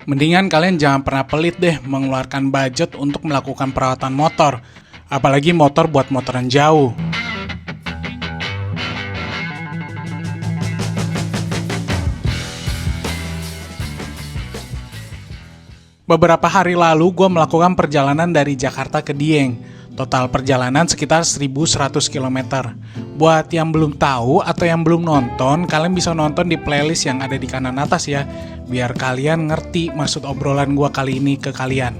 Mendingan kalian jangan pernah pelit deh mengeluarkan budget untuk melakukan perawatan motor. Apalagi motor buat motoran jauh. Beberapa hari lalu gue melakukan perjalanan dari Jakarta ke Dieng. Total perjalanan sekitar 1.100 km. Buat yang belum tahu atau yang belum nonton, kalian bisa nonton di playlist yang ada di kanan atas ya. Biar kalian ngerti maksud obrolan gue kali ini ke kalian.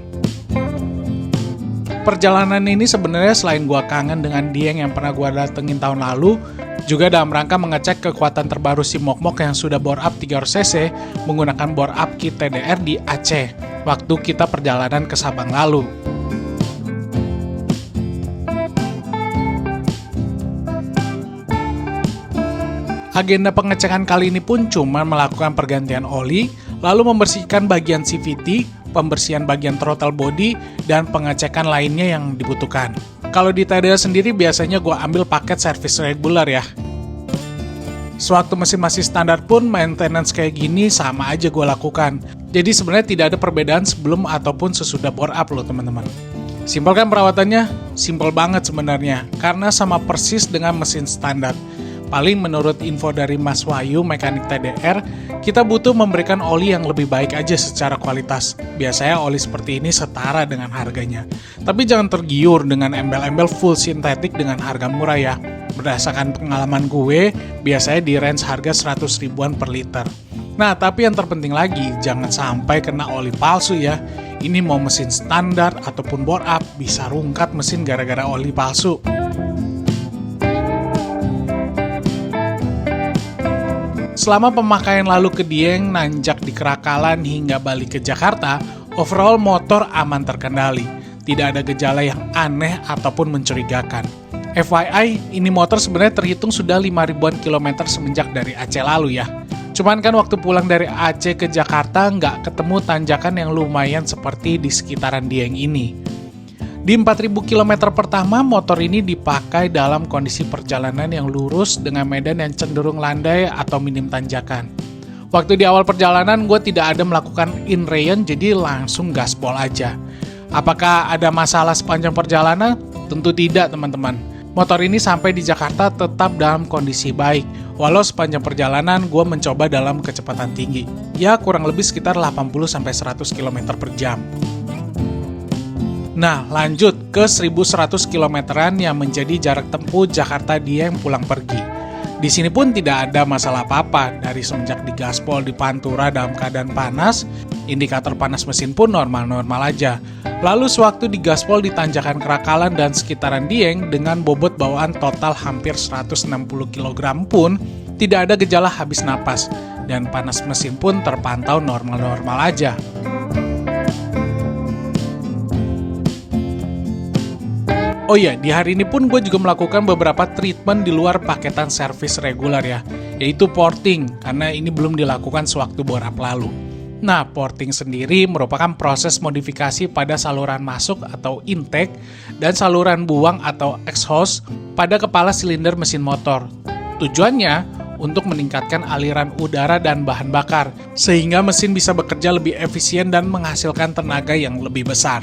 Perjalanan ini sebenarnya selain gue kangen dengan Dieng yang pernah gue datengin tahun lalu, juga dalam rangka mengecek kekuatan terbaru si Mokmok yang sudah bore up 300cc menggunakan bore up kit TDR di Aceh waktu kita perjalanan ke Sabang lalu. Agenda pengecekan kali ini pun cuma melakukan pergantian oli, lalu membersihkan bagian CVT, pembersihan bagian throttle body, dan pengecekan lainnya yang dibutuhkan. Kalau di TDR sendiri biasanya gue ambil paket service regular ya. Sewaktu mesin masih standar pun maintenance kayak gini sama aja gue lakukan. Jadi sebenarnya tidak ada perbedaan sebelum ataupun sesudah bore up loh teman-teman. Simpel kan perawatannya? Simpel banget sebenarnya, karena sama persis dengan mesin standar. Paling menurut info dari Mas Wahyu, mekanik TDR, kita butuh memberikan oli yang lebih baik aja secara kualitas. Biasanya oli seperti ini setara dengan harganya. Tapi jangan tergiur dengan embel-embel full sintetik dengan harga murah ya. Berdasarkan pengalaman gue, biasanya di range harga 100 ribuan per liter. Nah, tapi yang terpenting lagi, jangan sampai kena oli palsu ya. Ini mau mesin standar ataupun bore up, bisa rungkat mesin gara-gara oli palsu. Selama pemakaian lalu ke Dieng, nanjak di Kerakalan hingga balik ke Jakarta, overall motor aman terkendali. Tidak ada gejala yang aneh ataupun mencurigakan. FYI, ini motor sebenarnya terhitung sudah 5.000-an kilometer semenjak dari Aceh lalu ya. Cuman kan waktu pulang dari Aceh ke Jakarta nggak ketemu tanjakan yang lumayan seperti di sekitaran Dieng ini. Di 4.000 km pertama, motor ini dipakai dalam kondisi perjalanan yang lurus dengan medan yang cenderung landai atau minim tanjakan. Waktu di awal perjalanan, gue tidak ada melakukan in-rayon, jadi langsung gaspol aja. Apakah ada masalah sepanjang perjalanan? Tentu tidak, teman-teman. Motor ini sampai di Jakarta tetap dalam kondisi baik, walau sepanjang perjalanan gue mencoba dalam kecepatan tinggi. Ya, kurang lebih sekitar 80-100 km per jam. Nah, lanjut ke 1.100 kilometeran yang menjadi jarak tempuh Jakarta Dieng pulang pergi. Di sini pun tidak ada masalah apa-apa, dari semenjak digaspol di Pantura dalam keadaan panas, indikator panas mesin pun normal-normal aja. Lalu sewaktu digaspol di tanjakan Kerakalan dan sekitaran Dieng dengan bobot bawaan total hampir 160 kg pun, tidak ada gejala habis napas, dan panas mesin pun terpantau normal-normal aja. Oh iya, di hari ini pun gue juga melakukan beberapa treatment di luar paketan servis reguler ya, yaitu porting, karena ini belum dilakukan sewaktu bore up lalu. Nah, porting sendiri merupakan proses modifikasi pada saluran masuk atau intake dan saluran buang atau exhaust pada kepala silinder mesin motor. Tujuannya untuk meningkatkan aliran udara dan bahan bakar, sehingga mesin bisa bekerja lebih efisien dan menghasilkan tenaga yang lebih besar.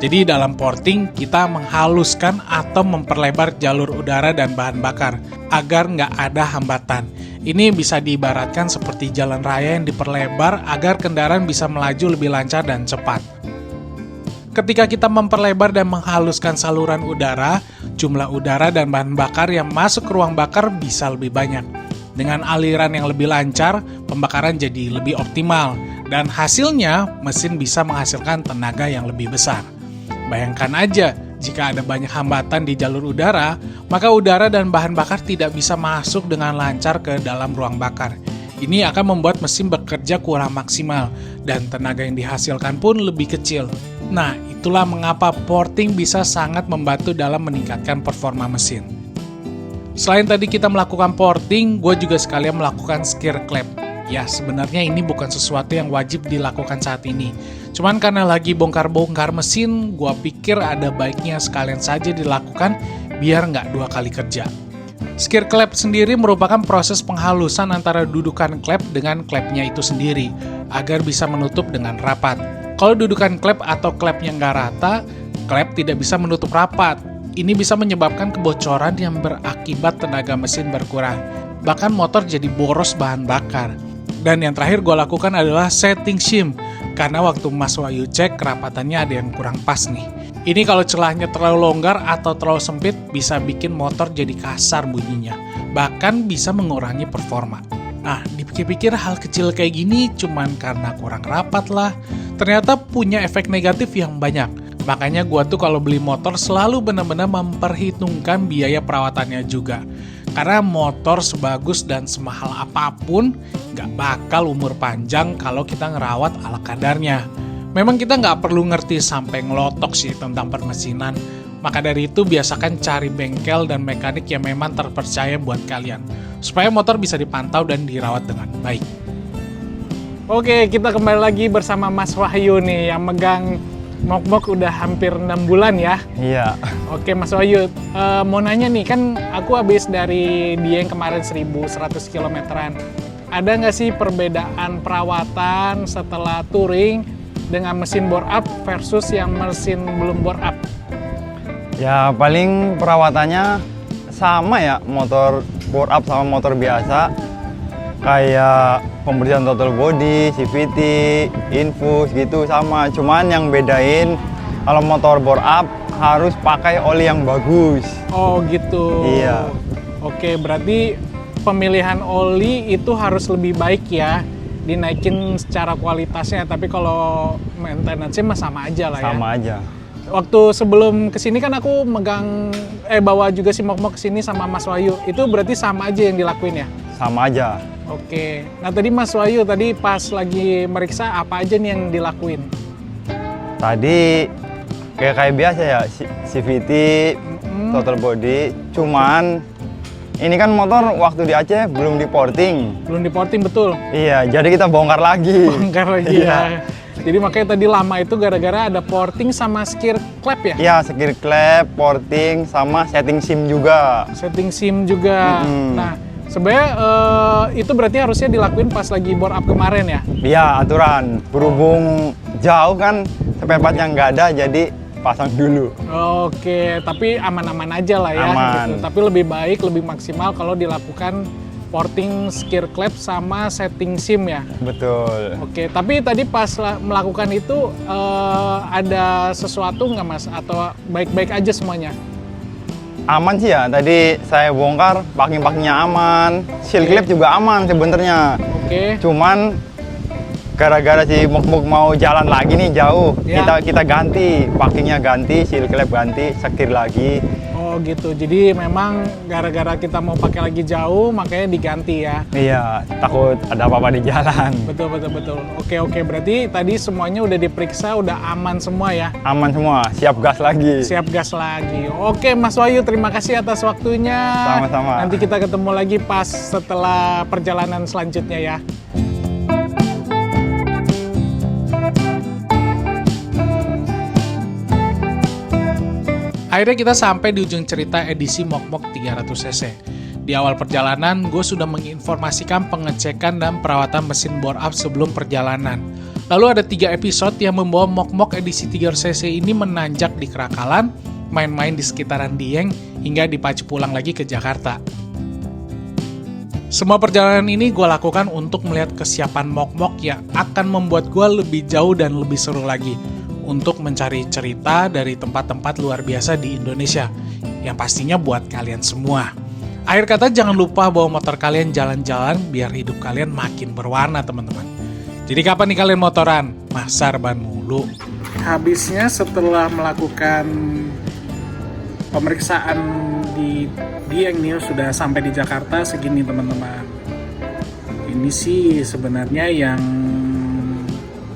Jadi dalam porting, kita menghaluskan atau memperlebar jalur udara dan bahan bakar, agar nggak ada hambatan. Ini bisa diibaratkan seperti jalan raya yang diperlebar agar kendaraan bisa melaju lebih lancar dan cepat. Ketika kita memperlebar dan menghaluskan saluran udara, jumlah udara dan bahan bakar yang masuk ke ruang bakar bisa lebih banyak. Dengan aliran yang lebih lancar, pembakaran jadi lebih optimal, dan hasilnya mesin bisa menghasilkan tenaga yang lebih besar. Bayangkan aja, jika ada banyak hambatan di jalur udara, maka udara dan bahan bakar tidak bisa masuk dengan lancar ke dalam ruang bakar. Ini akan membuat mesin bekerja kurang maksimal, dan tenaga yang dihasilkan pun lebih kecil. Nah, itulah mengapa porting bisa sangat membantu dalam meningkatkan performa mesin. Selain tadi kita melakukan porting, gue juga sekalian melakukan skir clap. Ya, sebenarnya ini bukan sesuatu yang wajib dilakukan saat ini. Cuman karena lagi bongkar-bongkar mesin, gua pikir ada baiknya sekalian saja dilakukan biar nggak 2 kali kerja. Skir clap sendiri merupakan proses penghalusan antara dudukan klep dengan klepnya itu sendiri, agar bisa menutup dengan rapat. Kalau dudukan klep atau klepnya nggak rata, klep tidak bisa menutup rapat. Ini bisa menyebabkan kebocoran yang berakibat tenaga mesin berkurang. Bahkan motor jadi boros bahan bakar. Dan yang terakhir gue lakukan adalah setting shim. Karena waktu Mas Wahyu cek, kerapatannya ada yang kurang pas nih. Ini kalau celahnya terlalu longgar atau terlalu sempit, bisa bikin motor jadi kasar bunyinya. Bahkan bisa mengurangi performa. Nah, dipikir-pikir hal kecil kayak gini cuman karena kurang rapat lah. Ternyata punya efek negatif yang banyak. Makanya gua tuh kalau beli motor selalu benar-benar memperhitungkan biaya perawatannya juga. Karena motor sebagus dan semahal apapun, nggak bakal umur panjang kalau kita ngerawat ala kadarnya. Memang kita nggak perlu ngerti sampai ngelotok sih tentang permesinan. Maka dari itu biasakan cari bengkel dan mekanik yang memang terpercaya buat kalian. Supaya motor bisa dipantau dan dirawat dengan baik. Oke, kita kembali lagi bersama Mas Wahyu nih yang megang Mok-Mok udah hampir 6 bulan ya. Iya. Oke Mas Wahyu, mau nanya nih, kan aku habis dari Dieng kemarin 1100 kilometeran. Ada nggak sih perbedaan perawatan setelah touring dengan mesin bore up versus yang mesin belum bore up? Ya paling perawatannya sama ya, motor bore up sama motor biasa. Kayak pembersihan total body, CVT, infus gitu sama. Cuman yang bedain kalau motor bore up harus pakai oli yang bagus. Oh gitu. Iya. Oke, berarti pemilihan oli itu harus lebih baik ya. Dinaikin secara kualitasnya, tapi kalau maintenance-nya mah sama aja lah ya. Sama aja. Waktu sebelum kesini kan aku bawa juga si Mok-Mok kesini sama Mas Wahyu. Itu berarti sama aja yang dilakuin ya? Sama aja. Oke. Nah tadi Mas Wahyu tadi pas lagi meriksa apa aja nih yang dilakuin? Tadi kayak biasa ya, CVT, total body. Cuman ini kan motor waktu di Aceh belum diporting. Belum diporting, betul? Iya, jadi kita bongkar lagi. Bongkar lagi ya. Jadi makanya tadi lama itu gara-gara ada porting sama skir klep ya? Iya, skir klep, porting, sama setting SIM juga. Setting SIM juga. Nah, sebenarnya itu berarti harusnya dilakuin pas lagi bore up kemarin ya? Iya, aturan. Berhubung jauh kan, spare part-nya nggak ada, jadi pasang dulu. Oke, tapi aman-aman aja lah ya. Aman. Gitu. Tapi lebih baik, lebih maksimal kalau dilakukan porting skir klep sama setting SIM ya? Betul. Oke, tapi tadi pas melakukan itu ada sesuatu nggak Mas? Atau baik-baik aja semuanya? Aman sih ya, tadi saya bongkar, packing-packingnya aman, seal clip juga aman sebenarnya. Oke. Cuman gara-gara si Mok-Mok mau jalan lagi nih jauh, Ya. kita ganti, packingnya ganti, seal clip ganti, sekir lagi. Oh gitu, jadi memang gara-gara kita mau pakai lagi jauh, makanya diganti ya? Iya, takut ada apa-apa di jalan. Betul. Oke, berarti tadi semuanya udah diperiksa, udah aman semua ya? Aman semua, siap gas lagi. Siap gas lagi. Oke Mas Wahyu, terima kasih atas waktunya. Sama-sama. Nanti kita ketemu lagi pas setelah perjalanan selanjutnya ya. Akhirnya kita sampai di ujung cerita edisi Mok-Mok 300cc. Di awal perjalanan, gue sudah menginformasikan pengecekan dan perawatan mesin bore up sebelum perjalanan. Lalu ada 3 episode yang membawa Mok-Mok edisi 300cc ini menanjak di Kerakalan, main-main di sekitaran Dieng, hingga dipacu pulang lagi ke Jakarta. Semua perjalanan ini gue lakukan untuk melihat kesiapan Mok-Mok yang akan membuat gue lebih jauh dan lebih seru lagi untuk mencari cerita dari tempat-tempat luar biasa di Indonesia yang pastinya buat kalian semua. Akhir kata, jangan lupa bawa motor kalian jalan-jalan biar hidup kalian makin berwarna, teman-teman. Jadi kapan nih kalian motoran? Masa rebahan mulu? Habisnya setelah melakukan pemeriksaan di Dieng nih, sudah sampai di Jakarta segini teman-teman. Ini sih sebenarnya yang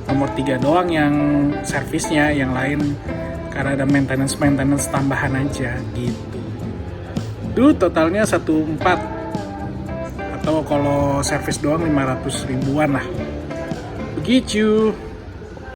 nomor 3 doang yang servisnya, yang lain karena ada maintenance tambahan aja gitu. Itu totalnya 1.4, atau kalau servis doang 500 ribuan lah. Begitu.